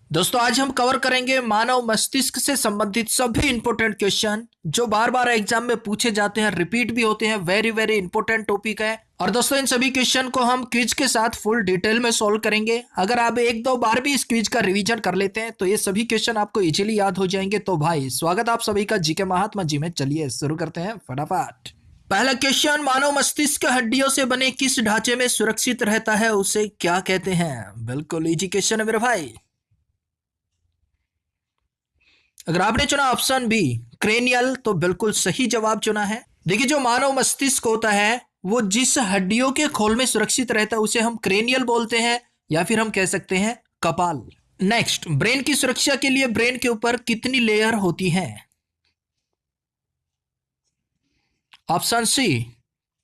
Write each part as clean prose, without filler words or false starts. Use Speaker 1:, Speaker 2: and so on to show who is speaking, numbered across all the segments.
Speaker 1: दोस्तों आज हम कवर करेंगे मानव मस्तिष्क से संबंधित सभी इंपॉर्टेंट क्वेश्चन जो बार बार एग्जाम में पूछे जाते हैं, रिपीट भी होते हैं। वेरी वेरी इंपॉर्टेंट टॉपिक है। और दोस्तों इन सभी क्वेश्चन को हम क्विज के साथ फुल डिटेल में सॉल्व करेंगे। अगर आप एक दो बार भी इस क्विज का रिवीजन कर लेते हैं तो ये सभी क्वेश्चन आपको इजीली याद हो जाएंगे। तो भाई स्वागत आप सभी का जीके महात्मा जी में। चलिए शुरू करते हैं फटाफट। पहला क्वेश्चन, मानव मस्तिष्क हड्डियों से बने किस ढांचे में सुरक्षित रहता है, उसे क्या कहते हैं? बिल्कुल इजी क्वेश्चन है मेरे भाई। अगर आपने चुना ऑप्शन बी क्रेनियल तो बिल्कुल सही जवाब चुना है। देखिए जो मानव मस्तिष्क होता है वो जिस हड्डियों के खोल में सुरक्षित रहता है उसे हम क्रेनियल बोलते हैं, या फिर हम कह सकते हैं कपाल। नेक्स्ट, ब्रेन की सुरक्षा के लिए ब्रेन के ऊपर कितनी लेयर होती है? Option C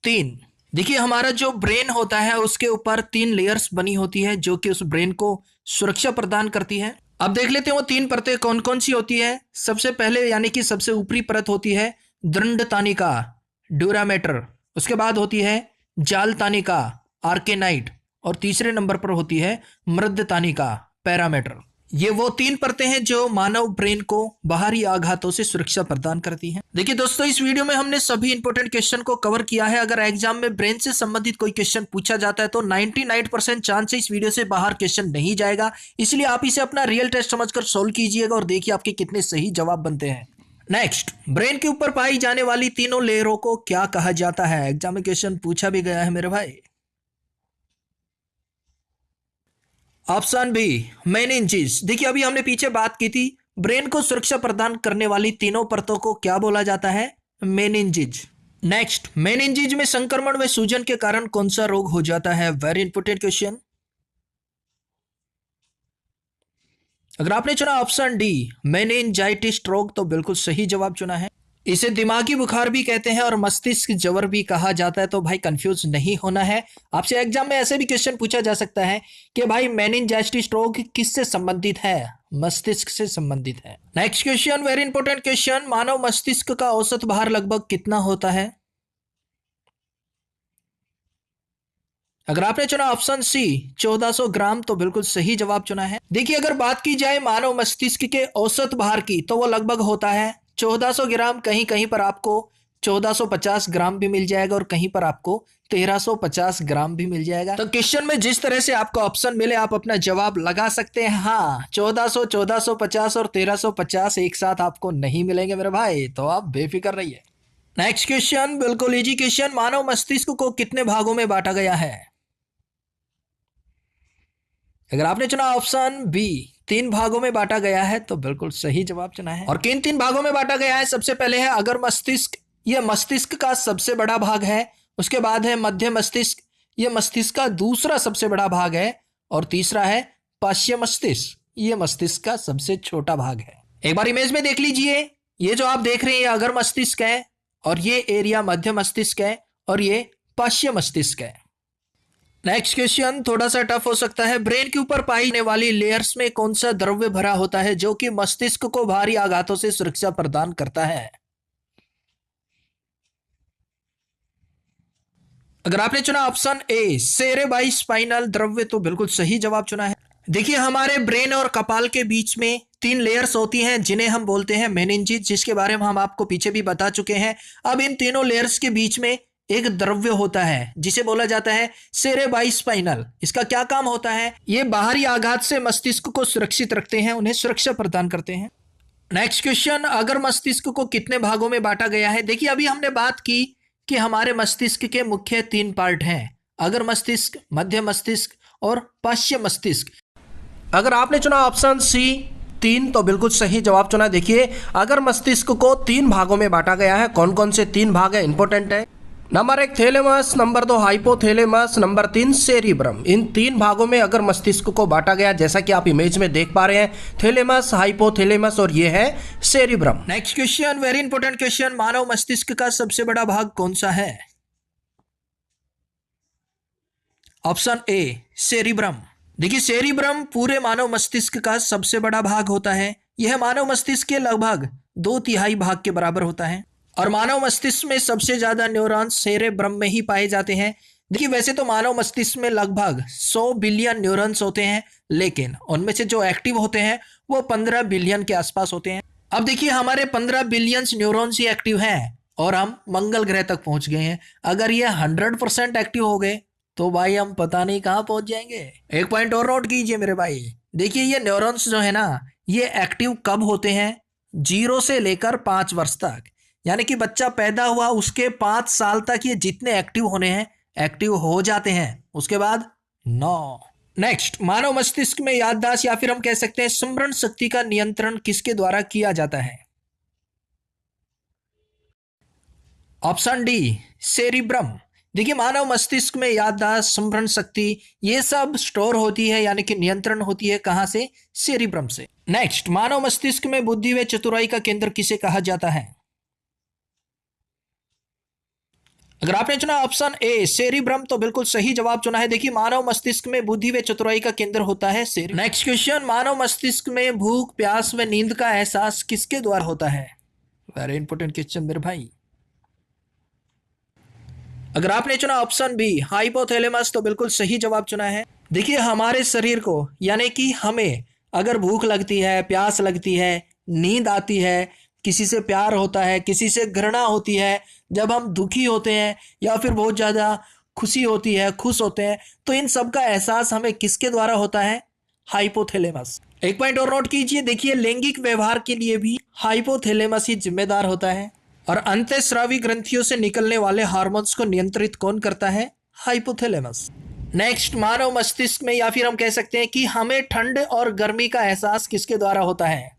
Speaker 1: 3। देखिए हमारा जो ब्रेन होता है उसके ऊपर 3 लेयर्स बनी होती है जो कि उस ब्रेन को सुरक्षा प्रदान करती है। अब देख लेते हैं वो 3 परतें कौन कौन सी होती है। सबसे पहले यानी कि सबसे ऊपरी परत होती है दंड तानिका ड्यूरामेटर, उसके बाद होती है जाल तानिका आर्केनाइड, और तीसरे नंबर पर होती है मृद तानिका पैरामीटर। ये वो 3 परतें हैं जो मानव ब्रेन को बाहरी आघातों से सुरक्षा प्रदान करती हैं। देखिए दोस्तों इस वीडियो में हमने सभी इंपॉर्टेंट क्वेश्चन को कवर किया है। अगर एग्जाम में ब्रेन से संबंधित कोई क्वेश्चन पूछा जाता है तो 99% चांस है इस वीडियो से बाहर क्वेश्चन नहीं जाएगा। इसलिए आप इसे अपना रियल टेस्ट समझकर सोल्व कीजिएगा और देखिए आपके कितने सही जवाब बनते हैं। नेक्स्ट, ब्रेन के ऊपर पाई जाने वाली तीनों लेयरों को क्या कहा जाता है? एग्जाम में क्वेश्चन पूछा भी गया है मेरे भाई। Option B meninges. देखिए अभी हमने पीछे बात की थी, ब्रेन को सुरक्षा प्रदान करने वाली तीनों परतों को क्या बोला जाता है? मेनिंजेस। नेक्स्ट, मेनिंजेस में संक्रमण व सूजन के कारण कौन सा रोग हो जाता है? Very important question. अगर आपने चुना ऑप्शन डी मेनिंजाइटिस रोग तो बिल्कुल सही जवाब चुना है। इसे दिमागी बुखार भी कहते हैं और मस्तिष्क ज्वर भी कहा जाता है। तो भाई कंफ्यूज नहीं होना है। आपसे एग्जाम में ऐसे भी क्वेश्चन पूछा जा सकता है कि भाई मेनिंजाइटिस रोग किससे संबंधित है? मस्तिष्क से संबंधित है। Next question, very important question, मानव मस्तिष्क का औसत भार लगभग कितना होता है? अगर आपने चुना ऑप्शन सी 1400 ग्राम तो बिल्कुल सही जवाब चुना है। देखिए अगर बात की जाए मानव मस्तिष्क के औसत भार की तो वो लगभग होता है 1400 ग्राम। कहीं कहीं पर आपको 1450 ग्राम भी मिल जाएगा और कहीं पर आपको 1350 ग्राम भी मिल जाएगा। तो क्वेश्चन में जिस तरह से आपको ऑप्शन मिले आप अपना जवाब लगा सकते हैं। हाँ 1400, 1450 और 1350 एक साथ आपको नहीं मिलेंगे मेरे भाई, तो आप बेफिक्र रहिए। नेक्स्ट क्वेश्चन बिल्कुल इजी क्वेश्चन, मानव मस्तिष्क को कितने भागों में बांटा गया है? अगर आपने चुना ऑप्शन बी 3 भागों में बांटा गया है तो बिल्कुल सही जवाब चुना है। और किन 3 भागों में बांटा गया है? सबसे पहले है अगर मस्तिष्क, यह मस्तिष्क का सबसे बड़ा भाग है। उसके बाद है मध्य मस्तिष्क, यह मस्तिष्क का दूसरा सबसे बड़ा भाग है। और तीसरा है पार्श्व मस्तिष्क, यह मस्तिष्क का सबसे छोटा भाग है। एक बार इमेज में देख लीजिए, ये जो आप देख रहे हैं ये अगर मस्तिष्क है और ये एरिया मध्य मस्तिष्क है और ये पार्श्व मस्तिष्क है। नेक्स्ट क्वेश्चन थोड़ा सा टफ हो सकता है, ब्रेन के ऊपर पाई जाने वाली लेयर्स में कौन सा द्रव्य भरा होता है जो कि मस्तिष्क को भारी आघातों से सुरक्षा प्रदान करता है? अगर आपने चुना ऑप्शन ए सेरेब्रोस्पाइनल द्रव्य तो बिल्कुल सही जवाब चुना है। देखिए हमारे ब्रेन और कपाल के बीच में 3 लेयर्स होती हैं जिन्हें हम बोलते हैं मेनिंजेस, जिसके बारे में हम आपको पीछे भी बता चुके हैं। अब इन तीनों लेयर्स के बीच में एक द्रव्य होता है जिसे बोला जाता है सेरेब्रोस्पाइनल। इसका क्या काम होता है? ये बाहरी आघात से मस्तिष्क को सुरक्षित रखते हैं, उन्हें सुरक्षा प्रदान करते हैं। नेक्स्ट क्वेश्चन, अगर मस्तिष्क को कितने भागों में बांटा गया है? देखिए अभी हमने बात की कि हमारे मस्तिष्क के मुख्य 3 पार्ट हैं, अगर मस्तिष्क, मध्य मस्तिष्क और पार्श्व मस्तिष्क। अगर आपने चुना ऑप्शन सी 3 तो बिल्कुल सही जवाब चुना। देखिए अगर मस्तिष्क को 3 भागों में बांटा गया है, कौन कौन से 3 भाग है इंपॉर्टेंट है। Number 1 thalamus, number 2 hypothalamus, number 3 cerebrum. इन 3 भागों में अगर मस्तिष्क को बांटा गया, जैसा कि आप इमेज में देख पा रहे हैं, थैलेमस, हाइपोथैलेमस और ये है cerebrum. Next question very important question, मानव मस्तिष्क का सबसे बड़ा भाग कौन सा है? Option A cerebrum. देखिए सेरिब्रम पूरे मानव मस्तिष्क का सबसे बड़ा भाग होता है। यह मानव मस्तिष्क के लगभग 2/3 भाग के बराबर होता है। और मानव मस्तिष्क में सबसे ज्यादा न्यूरॉन्स सेरेब्रम में ही पाए जाते हैं, देखिए वैसे तो मानव मस्तिष्क में लगभग 100 बिलियन न्यूरॉन्स होते हैं, लेकिन उनमें से जो एक्टिव होते हैं वो 15 बिलियन के आसपास होते हैं। अब देखिए हमारे 15 बिलियन न्यूरॉन्स ही एक्टिव हैं और हम मंगल ग्रह तक पहुंच गए हैं। अगर ये 100% एक्टिव हो गए तो भाई हम पता नहीं कहाँ पहुंच जाएंगे। एक पॉइंट और नोट कीजिए मेरे भाई, देखिए ये न्यूरॉन्स जो है ना, ये एक्टिव कब होते हैं? 0 से लेकर 5 वर्ष तक, यानी कि बच्चा पैदा हुआ उसके 5 साल तक ये जितने एक्टिव होने हैं एक्टिव हो जाते हैं, उसके बाद नो। नेक्स्ट, मानव मस्तिष्क में याददाश्त या फिर हम कह सकते हैं स्मरण शक्ति का नियंत्रण किसके द्वारा किया जाता है? Option D, cerebrum. देखिए मानव मस्तिष्क में याददाश्त, स्मरण शक्ति ये सब स्टोर होती है, यानी कि नियंत्रण होती है कहां से? सेरिब्रम से। नेक्स्ट, मानव मस्तिष्क में बुद्धि व चतुराई का केंद्र किसे कहा जाता है? अगर आपने चुना ऑप्शन ए सेरिब्रम तो बिल्कुल सही जवाब चुना है। देखिए मानव मस्तिष्क में बुद्धि व चतुराई का केंद्र होता है सेरिब्रम। नेक्स्ट क्वेश्चन, मानव मस्तिष्क में भूख, प्यास व नींद का एहसास किसके द्वारा होता है? वेरी इंपॉर्टेंट क्वेश्चन मेरे भाई। अगर आपने चुना ऑप्शन बी हाइपोथैलेमस तो बिल्कुल सही जवाब चुना है। देखिए हमारे शरीर को, यानी कि हमें अगर भूख लगती है, प्यास लगती है, नींद आती है, किसी से प्यार होता है, किसी से घृणा होती है, जब हम दुखी होते हैं या फिर बहुत ज़्यादा खुशी होती है, खुश होते हैं, तो इन सब का एहसास हमें किसके द्वारा होता है? हाइपोथैलेमस। एक पॉइंट और नोट कीजिए, देखिए लैंगिक व्यवहार के लिए भी हाइपोथैलेमस ही जिम्मेदार होता है। और अंतःस्रावी ग्रंथियों से निकलने वाले हार्मोन्स को नियंत्रित कौन करता है? हाइपोथैलेमस। नेक्स्ट, मानव मस्तिष्क में या फिर हम कह सकते हैं कि हमें ठंड और गर्मी का एहसास किसके द्वारा होता है?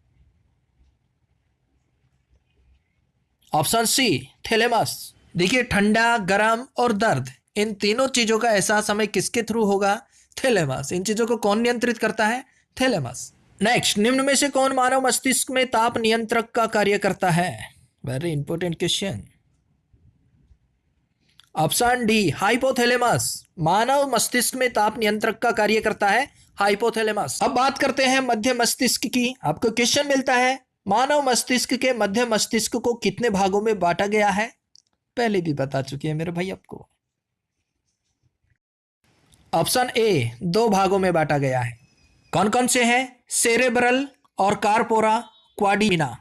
Speaker 1: Option C, thalamus. देखिए ठंडा, गर्म और दर्द, इन तीनों चीजों का एहसास हमें किसके थ्रू होगा? थैलेमस। इन चीजों को कौन नियंत्रित करता है? थैलेमस। नेक्स्ट, निम्न में से कौन मानव मस्तिष्क में ताप नियंत्रक का कार्य करता है? Very important question. Option D hypothalamus. मानव मस्तिष्क में ताप नियंत्रक का कार्य करता है हाइपोथैलेमस। अब बात करते हैं मध्य मस्तिष्क की। आपको क्वेश्चन मिलता है मानव मस्तिष्क के मध्य मस्तिष्क को कितने भागों में बांटा गया है? पहले भी बता चुके हैं मेरे भाई आपको। ऑप्शन ए 2 भागों में बांटा गया है। कौन कौन से हैं? सेरेब्रल और कार्पोरा क्वाड्रिना।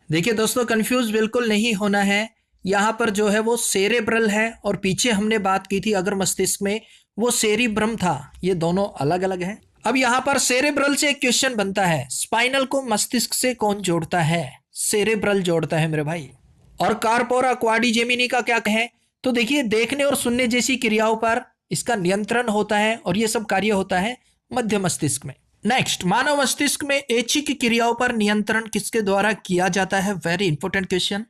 Speaker 1: देखिए दोस्तों कंफ्यूज बिल्कुल नहीं होना है, यहाँ पर जो है वो सेरेब्रल है और पीछे हमने बात की थी अगर मस्तिष्क में वो सेरिब्रम था, ये दोनों अलग अलग हैं। अब यहाँ पर सेरेब्रल से एक क्वेश्चन बनता है, स्पाइनल को मस्तिष्क से कौन जोड़ता है? सेरेब्रल जोड़ता है मेरे भाई। और कार्पोरा क्वाड्रिजेमिनी का क्या है? तो देखिए देखने और सुनने जैसी क्रियाओं पर इसका नियंत्रण होता है और ये सब कार्य होता है मध्य मस्तिष्क में। नेक्स्ट, मानव मस्तिष्क में ऐच्छिक क्रियाओं पर नियंत्रण किसके द्वारा किया जाता है? Very important question.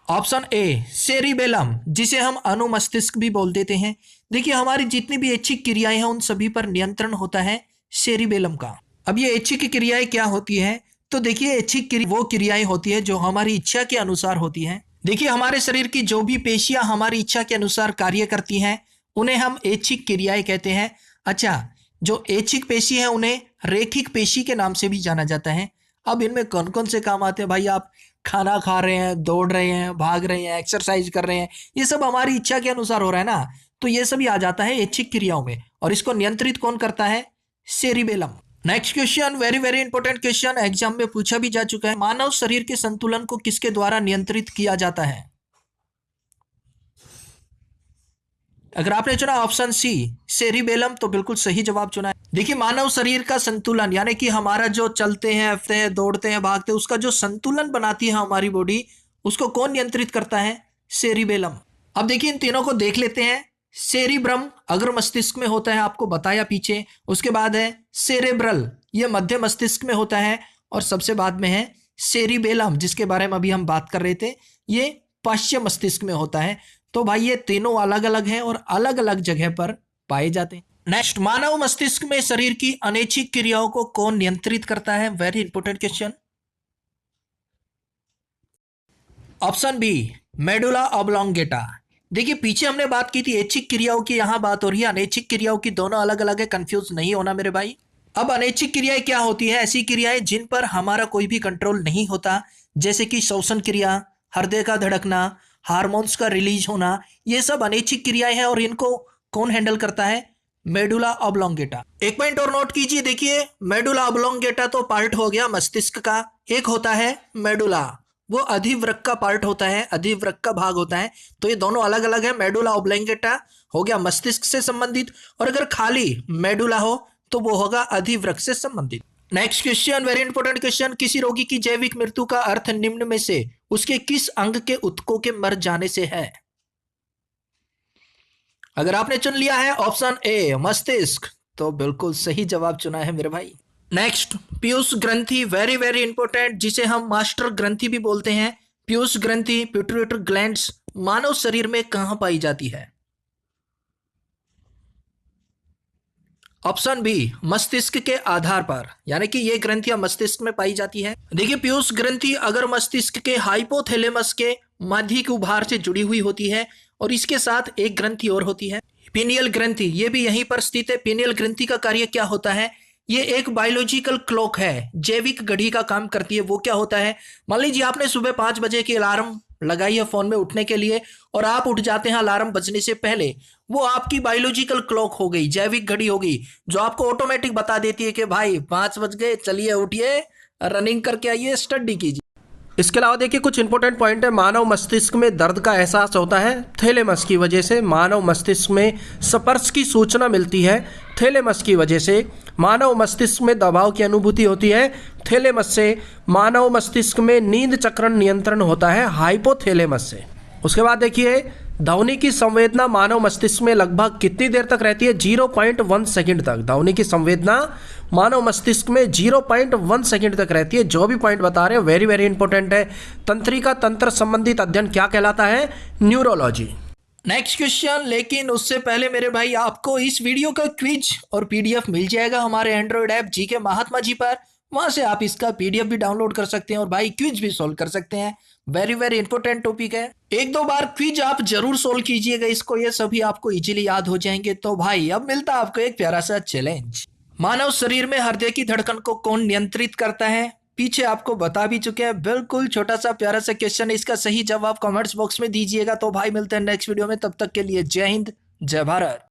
Speaker 1: Option A cerebellum, जिसे हम अनुमस्तिष्क भी बोल देते हैं। देखिए हमारी जितनी भी ऐच्छिक क्रियाएं हैं उन सभी पर नियंत्रण होता है सेरिबेलम का। अब ये ऐच्छिक क्रियाएं क्या होती है? तो देखिए ऐच्छिक वो क्रियाएं होती है जो हमारी इच्छा के अनुसार होती हैं। देखिए हमारे शरीर की जो भी पेशियां हमारी इच्छा के अनुसार कार्य करती हैं उन्हें हम ऐच्छिक क्रियाएं कहते हैं। अच्छा, जो ऐच्छिक पेशी है उन्हें रेखिक पेशी के नाम से भी जाना जाता है। अब इनमें कौन कौन से काम आते हैं भाई? आप खाना खा रहे हैं, दौड़ रहे हैं, भाग रहे हैं, एक्सरसाइज कर रहे हैं, ये सब हमारी इच्छा के अनुसार हो रहा है ना, तो ये सभी आ जाता है ऐच्छिक क्रियाओं में। और इसको नियंत्रित कौन करता है? Cerebellum. Next question, very very important question, exam में पूछा भी जा चुका है। मानव शरीर के संतुलन को किसके द्वारा नियंत्रित किया जाता है? अगर आपने चुना ऑप्शन सी सेरिबेलम तो बिल्कुल सही जवाब चुना है। देखिए मानव शरीर का संतुलन, यानी कि हमारा जो चलते हैं, हफ्ते हैं, दौड़ते हैं, भागते हैं, उसका जो संतुलन बनाती है हमारी बॉडी, उसको कौन नियंत्रित करता है? सेरिबेलम। अब देखिए इन तीनों को देख लेते हैं। सेरिब्रम अग्र मस्तिष्क में होता है, आपको बताया पीछे। उसके बाद है सेरेब्रल, ये मध्य मस्तिष्क में होता है। और सबसे बाद में है सेरिबेलम, जिसके बारे में अभी हम बात कर रहे थे, ये पार्श्व मस्तिष्क में होता है। तो भाई ये तीनों अलग अलग हैं और अलग अलग जगह पर पाए जाते हैं। नेक्स्ट, मानव मस्तिष्क में शरीर की अनैच्छिक क्रियाओं को कौन नियंत्रित करता है? Very important question. Option B medulla oblongata. देखिए पीछे हमने बात की थी ऐच्छिक क्रियाओं की, यहां बात हो रही है अनैच्छिक क्रियाओं की। दोनों अलग अलग है, कंफ्यूज नहीं होना मेरे भाई। अब अनैच्छिक क्रियाएं क्या होती है? ऐसी क्रियाएं जिन पर हमारा कोई भी कंट्रोल नहीं होता, जैसे कि श्वसन क्रिया, हृदय का धड़कना, हार्मोन्स का रिलीज होना, ये सब अनैच्छिक क्रियाएं हैं और इनको कौन हैंडल करता है? Medulla oblongata. एक पॉइंट और नोट कीजिए, देखिए मेडुला ऑब्लोंगेटा तो पार्ट हो गया मस्तिष्क का, एक होता है मेडुला, वो अधिवृक्क का पार्ट होता है, अधिवृक्क का भाग होता है। तो ये दोनों अलग अलग है। मेडुला ऑब्लोंगेटा हो गया मस्तिष्क से संबंधित, और अगर खाली मेडुला हो तो वो होगा अधिवृक्क से संबंधित। Next question, very important question. किसी रोगी की जैविक मृत्यु का अर्थ निम्न में से उसके किस अंग के ऊतकों के मर जाने से है? अगर आपने चुन लिया है ऑप्शन ए मस्तिष्क, तो बिल्कुल सही जवाब चुना है मेरे भाई। नेक्स्ट, पीयूष ग्रंथि, वेरी वेरी इंपॉर्टेंट, जिसे हम मास्टर ग्रंथि भी बोलते हैं। पीयूष ग्रंथि, पिट्यूटरी ग्लैंड्स, मानव शरीर में कहां पाई जाती है? ऑप्शन बी मस्तिष्क के आधार पर, यानी कि ये ग्रंथियां मस्तिष्क में पाई जाती है। देखिए पीयूष ग्रंथि अगर मस्तिष्क के हाइपोथैलेमस के माध्यिक उभार से जुड़ी हुई होती है, और इसके साथ एक ग्रंथि और होती है पीनियल ग्रंथि, ये भी यहीं पर स्थित है। पीनियल ग्रंथि का कार्य क्या होता है? ये एक बायोलॉजिकल क्लॉक है, जैविक घड़ी का काम करती है। वो क्या होता है, मान लीजिए आपने सुबह 5 बजे की अलार्म लगाई है फोन में उठने के लिए, और आप उठ जाते हैं अलार्म बजने से पहले, वो आपकी बायोलॉजिकल क्लॉक हो गई, जैविक घड़ी हो गई, जो आपको ऑटोमेटिक बता देती है कि भाई 5 बज गए, चलिए उठिए, रनिंग करके आइए, स्टडी कीजिए। इसके अलावा देखिए कुछ इंपॉर्टेंट पॉइंट है। मानव मस्तिष्क में दर्द का एहसास होता है थैलेमस की वजह से। मानव मस्तिष्क में स्पर्श की सूचना मिलती है थैलेमस की वजह से। मानव मस्तिष्क में दबाव की अनुभूति होती है थैलेमस से। मानव मस्तिष्क में नींद चक्रण नियंत्रण होता है हाइपोथैलेमस से। उसके बाद देखिए ध्वनि की संवेदना मानव मस्तिष्क में लगभग कितनी देर तक रहती है? 0.1 सेकंड तक। ध्वनि की संवेदना मानव मस्तिष्क में 0.1 सेकंड तक रहती है। जो भी पॉइंट बता रहे हैं वेरी वेरी इंपॉर्टेंट है। तंत्रिका तंत्र संबंधित अध्ययन क्या कहलाता है? न्यूरोलॉजी। नेक्स्ट क्वेश्चन, लेकिन उससे पहले मेरे भाई आपको इस वीडियो का क्विज और पीडीएफ मिल जाएगा हमारे Android app GK Mahatma ji पर। वहां से आप इसका पीडीएफ भी डाउनलोड कर सकते हैं और भाई क्विज भी सोल्व कर सकते हैं। वेरी वेरी इंपॉर्टेंट टॉपिक है। 1-2 बार क्विज आप जरूर सोल्व कीजिएगा इसको, ये सभी आपको इजीली याद हो जाएंगे। तो भाई अब मिलता है आपको एक प्यारा सा चैलेंज। मानव शरीर में हृदय की धड़कन को कौन नियंत्रित करता है? पीछे आपको बता भी चुके हैं। बिल्कुल छोटा सा प्यारा सा क्वेश्चन है, इसका सही जवाब कमेंट्स बॉक्स में दीजिएगा। तो भाई मिलते हैं नेक्स्ट वीडियो में, तब तक के लिए जय हिंद जय भारत।